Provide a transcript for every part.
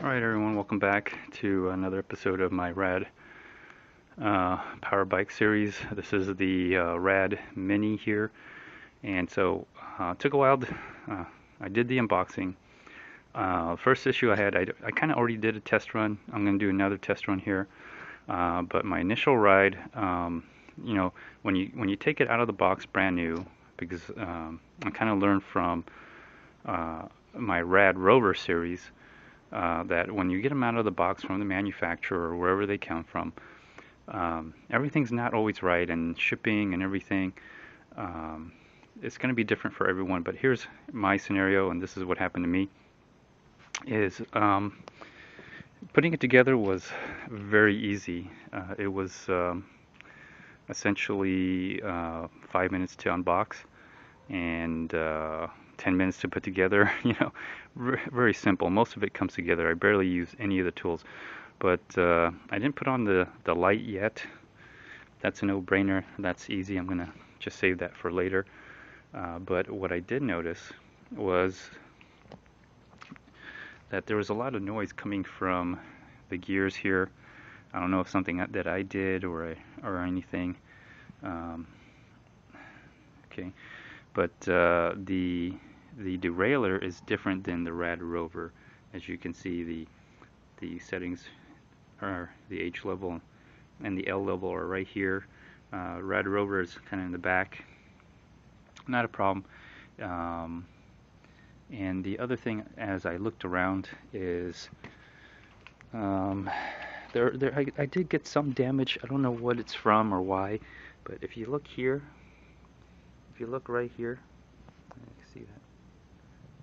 Alright everyone, welcome back to another episode of my RAD power bike series. This is the RAD Mini here, and so it took a while. I did the unboxing. First issue I had, I kind of already did a test run. I'm going to do another test run here, but my initial ride, when you take it out of the box brand new, because I kind of learned from my RAD Rover series. That when you get them out of the box from the manufacturer or wherever they come from, everything's not always right, and shipping and everything, it's going to be different for everyone. But here's my scenario, and this is what happened to me, is putting it together was very easy. It was essentially 5 minutes to unbox and 10 minutes to put together. Very simple. Most of it comes together. I barely use any of the tools, but I didn't put on the light yet. That's a no-brainer. That's easy. I'm gonna just save that for later. But what I did notice was that there was a lot of noise coming from the gears here. I don't know if something that I did or anything. Okay, but the derailleur is different than the RAD Rover. As you can see, the settings are the H level and the L level are right here. RAD Rover is kind of in the back. Not a problem. And the other thing, as I looked around, is I did get some damage. I don't know what it's from or why, but if you look here, if you look right here, you can see that.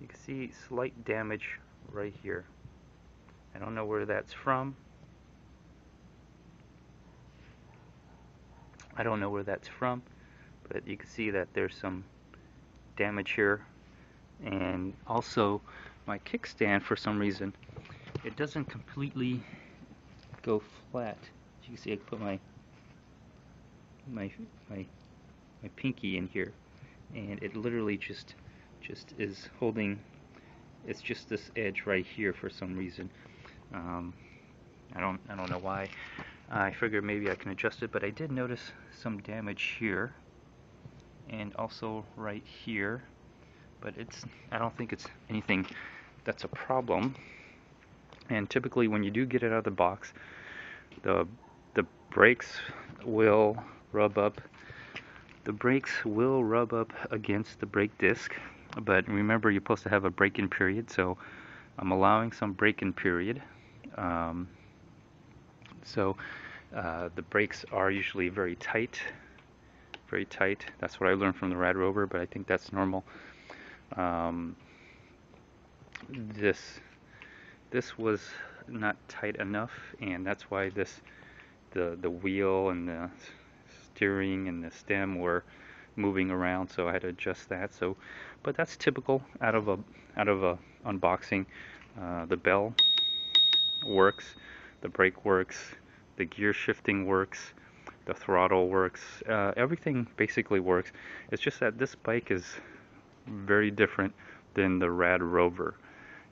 You can see slight damage right here. I don't know where that's from. But you can see that there's some damage here. And also, my kickstand, for some reason, it doesn't completely go flat. As you can see, I put my pinky in here, and it literally just is holding. It's just this edge right here for some reason. I don't know why. I figured maybe I can adjust it, but I did notice some damage here and also right here, but I don't think it's anything that's a problem. And typically when you do get it out of the box, the brakes will rub up. The brakes will rub up against the brake disc, but remember, you're supposed to have a break-in period, so I'm allowing some break-in period. The brakes are usually very tight. That's what I learned from the RAD Rover, but I think that's normal. This was not tight enough, and that's why the wheel and the steering and the stem were moving around, so I had to adjust that. But that's typical out of a unboxing. The bell works, the brake works, the gear shifting works, the throttle works, everything basically works. It's just that this bike is very different than the RAD Rover.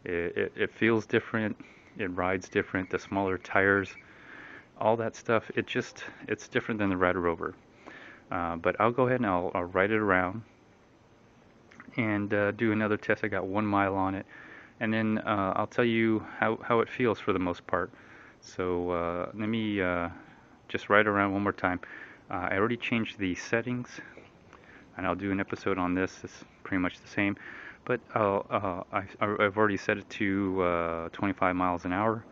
It feels different, it rides different, the smaller tires, all that stuff, it's different than the RAD Rover. But I'll go ahead and I'll ride it around and do another test. I got 1 mile on it, and then I'll tell you how it feels for the most part. So let me just ride around one more time. I already changed the settings, and I'll do an episode on this. It's pretty much the same, but I've already set it to 25 miles an hour.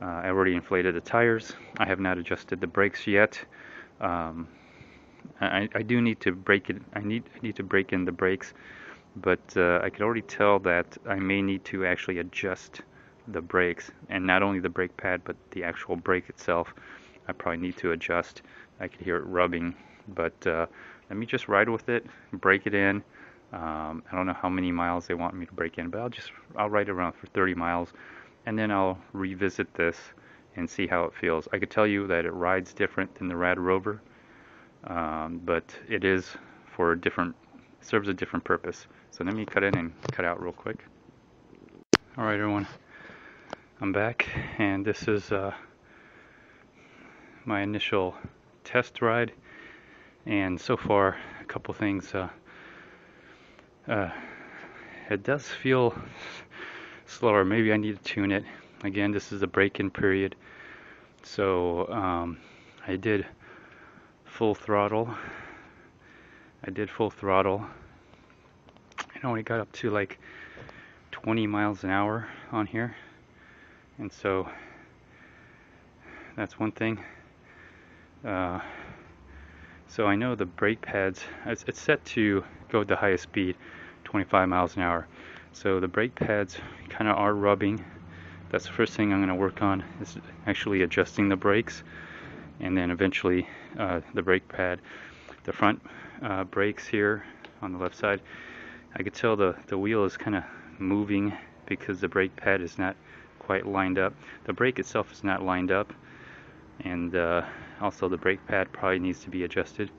I already inflated the tires. I have not adjusted the brakes yet. I do need to break it. I need to break in the brakes, but I could already tell that I may need to actually adjust the brakes, and not only the brake pad, but the actual brake itself. I probably need to adjust. I could hear it rubbing, but let me just ride with it, break it in. I don't know how many miles they want me to break in, but I'll ride around for 30 miles, and then I'll revisit this and see how it feels. I could tell you that it rides different than the RAD Rover, but it is for serves a different purpose. So let me cut in and cut out real quick. Alright everyone, I'm back, and this is my initial test ride, and so far a couple things. It does feel slower. Maybe I need to tune it. Again, this is a break-in period, so I did full throttle. It only got up to like 20 miles an hour on here, and so that's one thing. So I know the brake pads, it's set to go at the highest speed, 25 miles an hour. So the brake pads kind of are rubbing. That's the first thing I'm going to work on, is actually adjusting the brakes, and then eventually the brake pad. The front brakes here on the left side, I could tell the wheel is kind of moving because the brake pad is not quite lined up. The brake itself is not lined up, and also the brake pad probably needs to be adjusted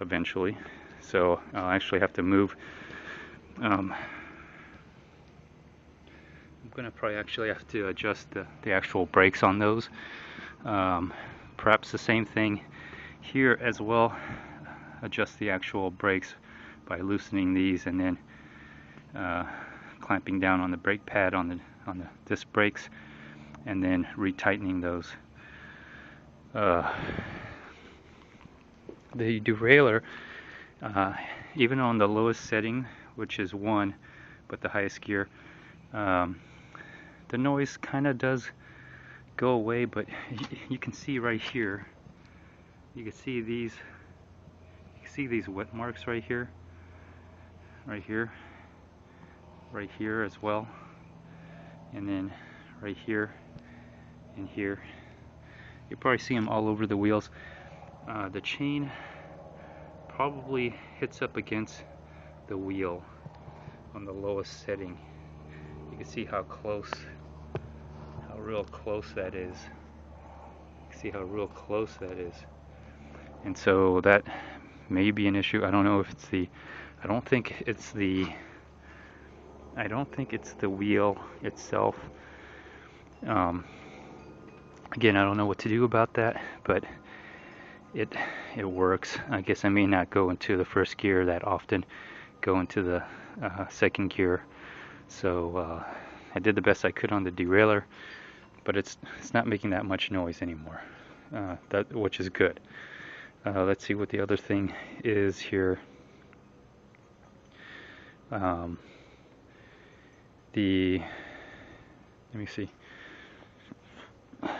eventually. So I'll actually have to move. I'm gonna probably actually have to adjust the actual brakes on those. Perhaps the same thing here as well. Adjust the actual brakes by loosening these, and then clamping down on the brake pad on the disc brakes, and then retightening those. The derailleur, even on the lowest setting, which is 1, but the highest gear, the noise kind of does go away, but you can see right here, you can see these wet marks right here, right here as well, and then right here and here. You probably see them all over the wheels. The chain probably hits up against the wheel on the lowest setting. You can see how real close that is. And so that may be an issue. I don't know if it's I don't think it's the wheel itself. Again, I don't know what to do about that, but it works. I guess I may not go into the first gear that often, go into the second gear. So I did the best I could on the derailleur, but it's not making that much noise anymore, which is good. Let's see what the other thing is here. Let me see.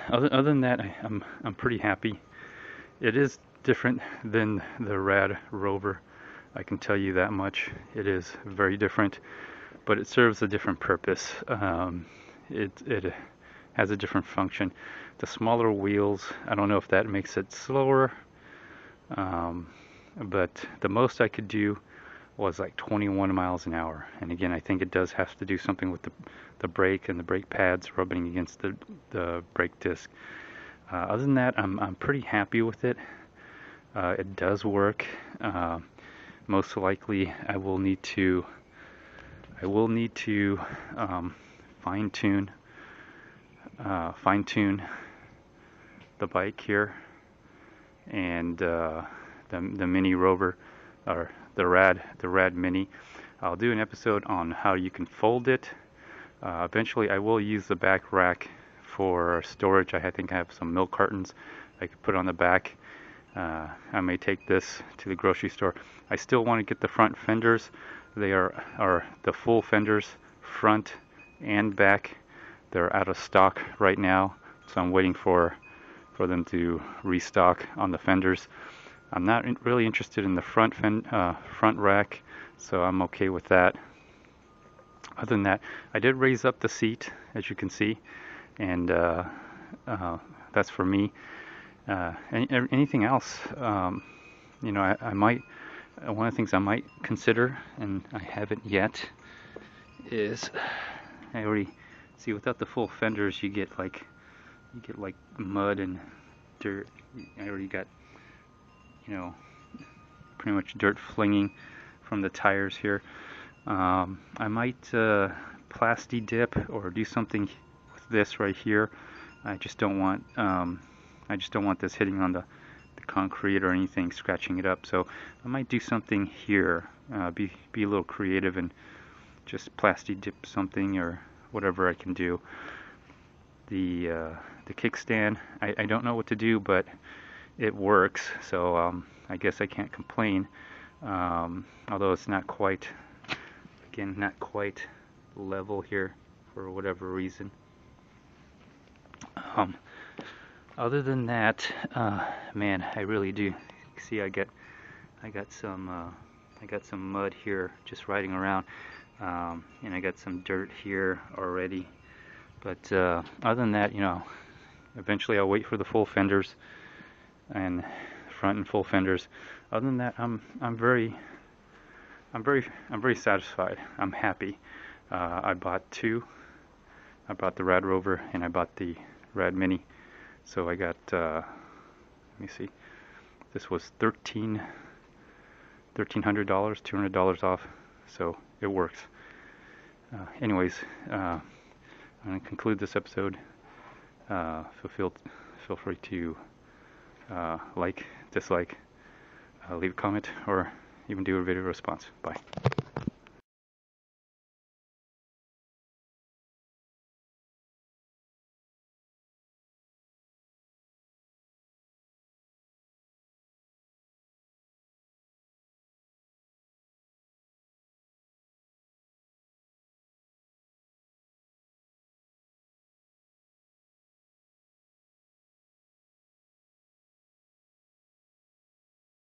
Other than that, I'm pretty happy. It is different than the RAD Rover, I can tell you that much. It is very different, but it serves a different purpose. It has a different function. The smaller wheels, I don't know if that makes it slower, but the most I could do was like 21 miles an hour. And again, I think it does have to do something with the brake and the brake pads rubbing against the brake disc. Other than that, I'm pretty happy with it. It does work. Most likely, I will need to fine tune the bike here, and the Mini Rover, or the RADMINI. I'll do an episode on how you can fold it. Eventually, I will use the back rack for storage. I think I have some milk cartons I could put on the back. I may take this to the grocery store. I still want to get the front fenders. They are the full fenders, front and back. They're out of stock right now, so I'm waiting for them to restock on the fenders. I'm not really interested in the front rack, so I'm okay with that. Other than that, I did raise up the seat, as you can see, and that's for me. Anything else? You know, I might. One of the things I might consider, and I haven't yet, is I already see without the full fenders, you get like mud and dirt. I already got, you know, pretty much dirt flinging from the tires here. I might plasti dip or do something with this right here. I just don't want this hitting on the concrete or anything, scratching it up. So I might do something here, be a little creative and just plasti dip something or whatever I can do. The kickstand, I don't know what to do, but it works, so I guess I can't complain. Although it's not quite, again, not quite level here for whatever reason. Other than that, man, I really do see I got some mud here just riding around, and I got some dirt here already. But other than that, you know, eventually I'll wait for the full fenders and front and full fenders. Other than that, I'm very satisfied. I'm happy. I bought two. I bought the RAD Rover and I bought the RADMINI. So I got, let me see, this was $1,300, $200 off, so it works. Anyways, I'm going to conclude this episode. Feel free to like, dislike, leave a comment, or even do a video response. Bye.